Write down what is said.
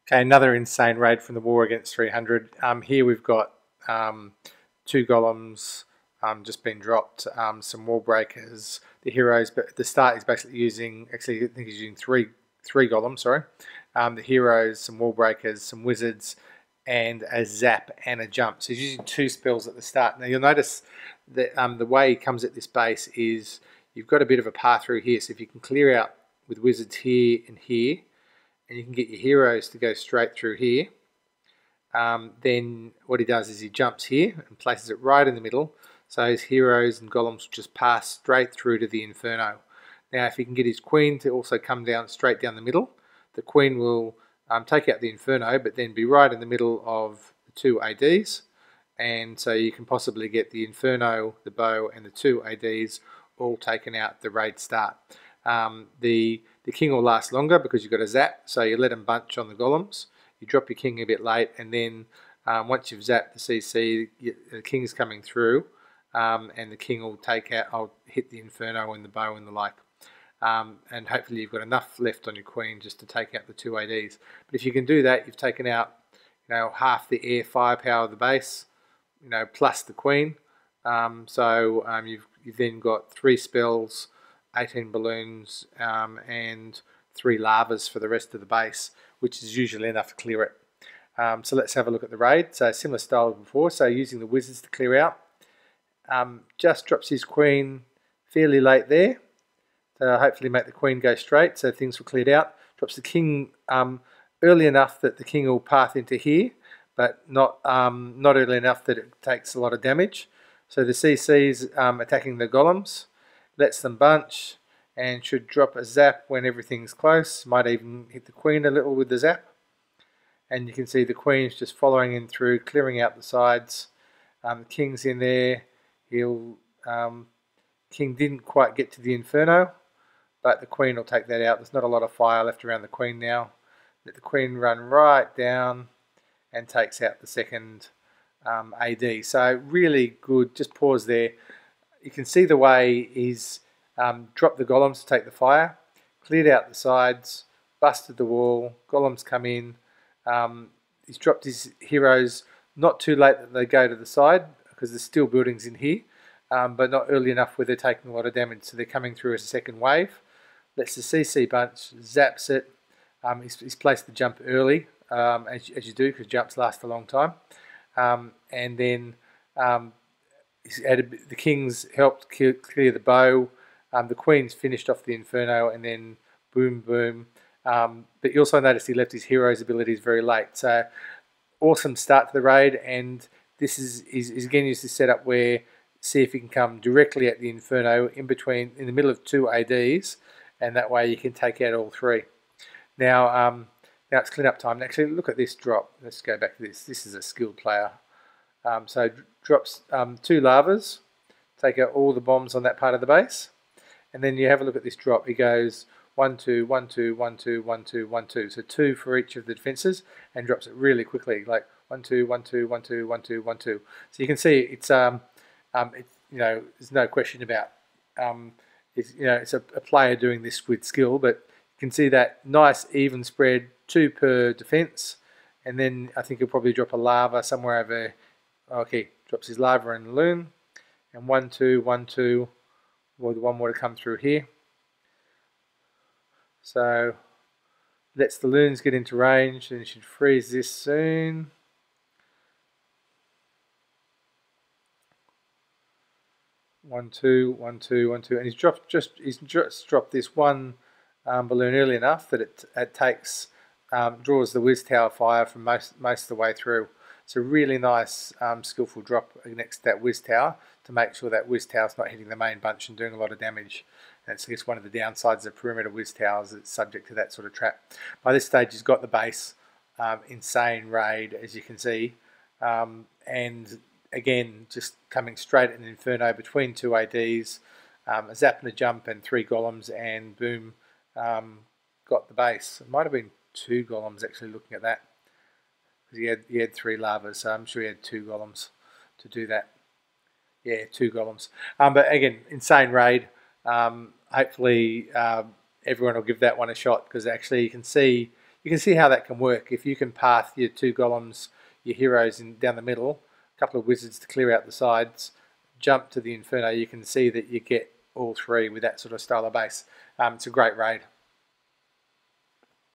Okay, another insane raid from the War Against 300. Here we've got 2 golems just been dropped, some wall breakers. The heroes, but at the start he's basically using, actually I think he's using three golems, sorry. The heroes, some wall breakers, some wizards, and a zap and a jump. So he's using 2 spells at the start. Now you'll notice that the way he comes at this base is you've got a bit of a path through here. So if you can clear out with wizards here and here, and you can get your heroes to go straight through here, then what he does is he jumps here and places it right in the middle, so his heroes and golems just pass straight through to the Inferno. Now if he can get his queen to also come down straight down the middle, the queen will take out the Inferno, but then be right in the middle of the 2 ADs, and so you can possibly get the Inferno, the bow, and the 2 ADs all taken out at the raid start. The king will last longer because you've got a zap, so you let him bunch on the golems. You drop your king a bit late, and then once you've zapped the CC, the king's coming through, and the king will take out, I'll hit the Inferno and the bow and the like. And hopefully you've got enough left on your queen just to take out the 2 ADs. But if you can do that, you've taken out, half the air firepower of the base, plus the queen. You've then got 3 spells, 18 balloons, and 3 lavas for the rest of the base, which is usually enough to clear it. So let's have a look at the raid. So similar style as before, so using the wizards to clear out. Just drops his queen fairly late there, to hopefully make the queen go straight, so things were cleared out. Drops the king early enough that the king will path into here, but not early enough that it takes a lot of damage. So the CC's attacking the golems, lets them bunch, and should drop a zap when everything's close. Might even hit the queen a little with the zap. And you can see the queen's just following in through, clearing out the sides. The king's in there. King didn't quite get to the Inferno, but the queen will take that out. There's not a lot of fire left around the queen now. Let the queen run right down and takes out the second AD. So really good. Just pause there. You can see the way he's dropped the golems to take the fire, cleared out the sides, busted the wall, golems come in. He's dropped his heroes not too late that they go to the side, because there's still buildings in here, but not early enough where they're taking a lot of damage, so they're coming through as a second wave. Lets the CC bunch, zaps it. He's placed the jump early, as you do, because jumps last a long time. And then he's added, the king's helped clear the bow. The queen's finished off the Inferno, and then boom, boom. But you also notice he left his hero's abilities very late. So awesome start to the raid, and this is again used this setup where see if you can come directly at the Inferno in the middle of 2 ADs, and that way you can take out all 3. Now it's clean up time. Actually, look at this drop. Let's go back to this. This is a skilled player. So drops 2 lavas, take out all the bombs on that part of the base, and then you have a look at this drop. He goes 1 2 1 2 1 2 1 2 1 2. So 2 for each of the defenses, and drops it really quickly, like 1 2 1 2 1 2 1 2 1 2. So you can see it's there's no question about it's a player doing this with skill, but you can see that nice even spread, 2 per defense, and then I think he'll probably drop a lava somewhere over. Okay, drops his lava and loon, and 1 2 1 2. Well, the one more to come through here. So lets the loons get into range, and he should freeze this soon. One two, one two, one two, and he's just dropped this one balloon early enough that it takes draws the whiz tower fire from most of the way through. It's a really nice skillful drop next to that whiz tower to make sure that whiz tower's not hitting the main bunch and doing a lot of damage. That's, I guess, one of the downsides of perimeter whiz towers. It's subject to that sort of trap. By this stage, he's got the base. Insane raid, as you can see, and again, just coming straight at an Inferno between 2 ADs, a zap and a jump and 3 golems, and boom, got the base. It might have been 2 golems actually, looking at that, because he had 3 lavas, so I'm sure he had 2 golems to do that. Yeah, 2 golems. But again, insane raid. Hopefully everyone will give that one a shot, because actually you can see you can see how that can work. If you can path your 2 golems, your heroes down the middle, a couple of wizards to clear out the sides, jump to the Inferno, you can see that you get all 3 with that sort of style of base. It's a great raid.